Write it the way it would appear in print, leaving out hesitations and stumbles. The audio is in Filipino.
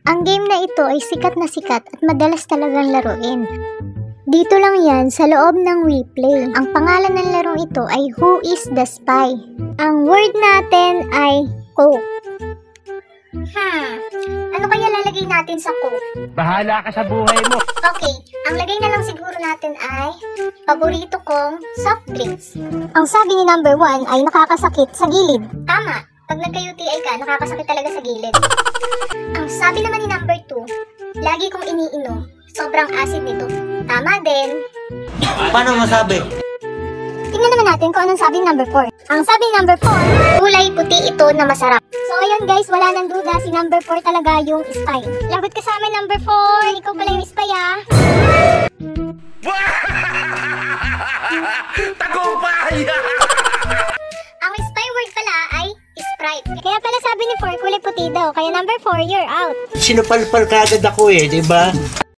Ang game na ito ay sikat at madalas talagang laruin. Dito lang yan sa loob ng WePlay. Ang pangalan ng larong ito ay Who is the Spy? Ang word natin ay Coke. Ano kaya lalagay natin sa Coke? Bahala ka sa buhay mo. Okay, ang lagay na lang siguro natin ay paborito kong soft drinks. Ang sabi ni number 1 ay nakakasakit sa gilid. Tama, pag nagka-UTI ka, nakakasakit talaga sa gilid. Ang sabi naman ni number 2, lagi kong iniinom, sobrang acid nito. Tama din. Paano masabi? Tingnan naman natin kung anong sabi ni number 4. Ang sabi ni number 4, kulay puti ito na masarap. So ayun guys, wala nang duda, si number 4 talaga yung spy. Lagot kasama number 4, ikaw pala yung spy ah. Tagumpay! Ang spy word pala ay Sprite. Kaya pala sabi ni 4, kulay puti daw. Kaya number 4, you're out. Sinupalpal ka agad ako eh, di ba?